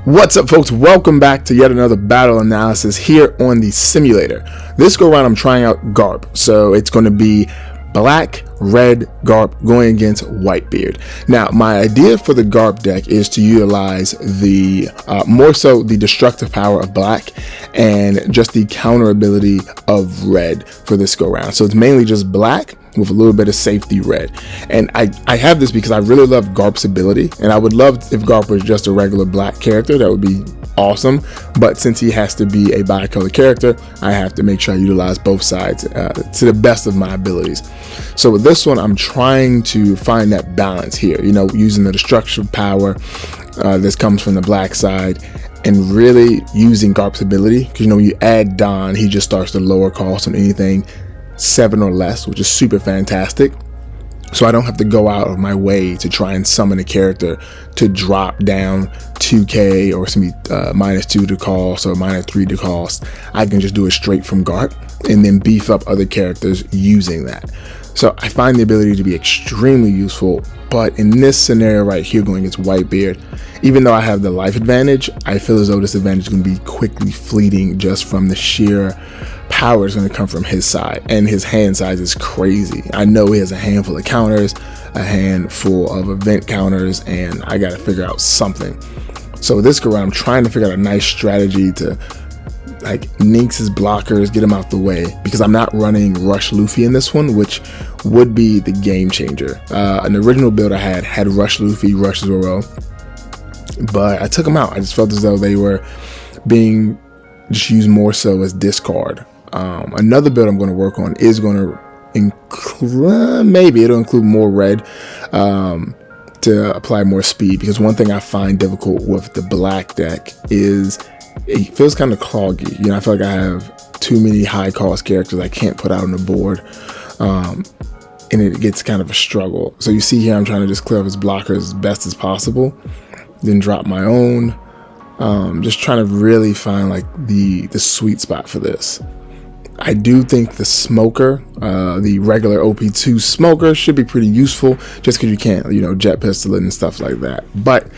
What's up, folks? Welcome back to yet another battle analysis here on the simulator. This go around I'm trying out Garp, so it's going to be black, red Garp going against Whitebeard. Now, my idea for the Garp deck is to utilize the more so the destructive power of black and just the counter ability of red for this go around. So it's mainly just black with a little bit of safety red. And I have this because I really love Garp's ability, and I would love if Garp was just a regular black character. That would be awesome, but since he has to be a bi-color character, I have to make sure I utilize both sides to the best of my abilities. So with this one, I'm trying to find that balance here, you know, using the destructive power this comes from the black side, and really using Garp's ability, because you know, when you add Don, he just starts to lower cost on anything 7 or less, which is super fantastic. So I don't have to go out of my way to try and summon a character to drop down 2k or something -2 to cost or -3 to cost. I can just do it straight from Garp and then beef up other characters using that. So I find the ability to be extremely useful, but in this scenario right here going against Whitebeard, even though I have the life advantage, I feel as though this advantage is going to be quickly fleeting just from the sheer power is going to come from his side, and his hand size is crazy. I know he has a handful of counters, a handful of event counters, and I got to figure out something. So this go around, I'm trying to figure out a nice strategy to like ninx his blockers, get him out the way, because I'm not running Rush Luffy in this one, which would be the game changer. An original build I had Rush Luffy, Rush Zoro, but I took them out. I just felt as though they were being just used more so as discard. Another build I'm going to work on is going to include, maybe it'll include more red to apply more speed, because one thing I find difficult with the black deck is it feels kind of cloggy. You know, I feel like I have too many high cost characters I can't put out on the board, and it gets kind of a struggle. So you see here I'm trying to just clear up his blockers as best as possible, then drop my own. Just trying to really find like the sweet spot for this. I do think the smoker, the regular OP-02 smoker, should be pretty useful, just because you can't, you know, jet pistol it and stuff like that. But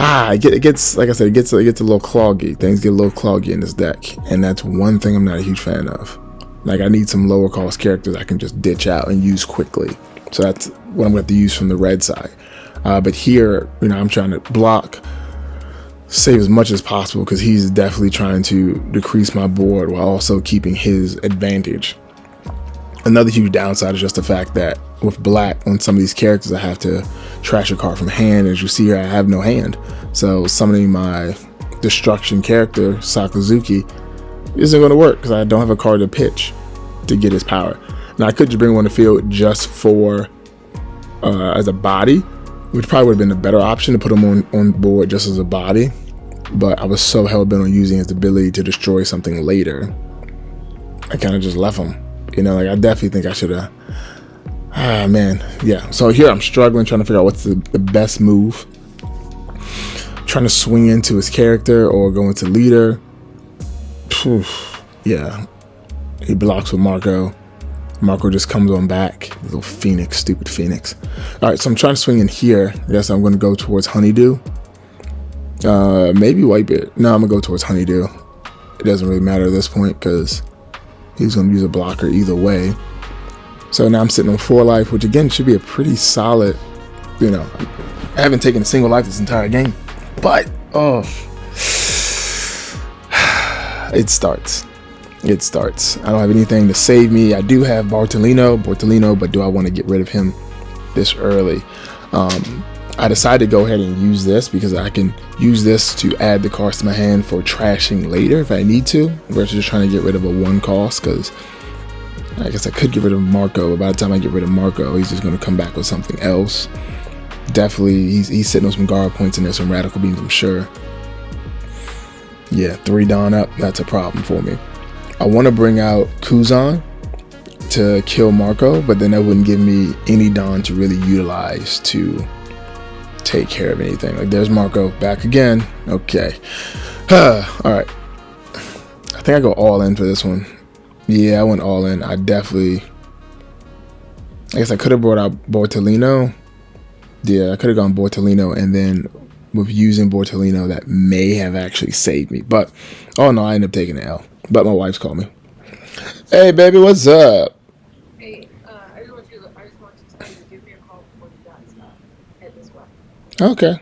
it gets, like I said, it gets a little cloggy. Things get a little cloggy in this deck, and that's one thing I'm not a huge fan of. Like, I need some lower cost characters I can just ditch out and use quickly. So that's what I'm going to have to use from the red side. But here, you know, I'm trying to block, save as much as possible, because he's definitely trying to decrease my board while also keeping his advantage. Another huge downside is just the fact that with black on some of these characters, I have to trash a card from hand. As you see here, I have no hand, so summoning my destruction character Sakazuki isn't going to work because I don't have a card to pitch to get his power. Now I could just bring him on the field just for as a body, which probably would have been a better option, to put him on board just as a body. But I was so hell-bent on using his ability to destroy something later, I kind of just left him. You know, like, I definitely think I should have. Man, yeah. So here I'm struggling, trying to figure out what's the best move. Trying to swing into his character or go into leader. Yeah, he blocks with Marco. Marco just comes on back. Little Phoenix, stupid Phoenix. All right, so I'm trying to swing in here. I guess I'm going to go towards Honeydew. Maybe Whitebeard. No, I'm going to go towards Honeydew. It doesn't really matter at this point because he's going to use a blocker either way. So now I'm sitting on 4 life, which again should be a pretty solid, you know, I haven't taken a single life this entire game. But, it starts. It starts. I don't have anything to save me. I do have Bortolino, but do I want to get rid of him this early? I decided to go ahead and use this because I can use this to add the cards to my hand for trashing later if I need to, versus just trying to get rid of a 1 cost, because I guess I could get rid of Marco, but by the time I get rid of Marco, he's just going to come back with something else. Definitely, he's sitting on some guard points in there, some radical beams, I'm sure. Yeah, 3 Dawn up, that's a problem for me. I want to bring out Kuzan to kill Marco, but then that wouldn't give me any Dawn to really utilize to take care of anything. Like, there's Marco back again. Okay. All right. I think I go all in for this one. Yeah, I went all in. I guess I could have brought out Bortolino. Yeah, I could have gone Bortolino and then with using Bortolino that may have actually saved me. But, oh no, I ended up taking the L. But my wife's called me. Hey, baby, what's up? Hey, I just want to tell you to give me a call before you guys head this way. Okay.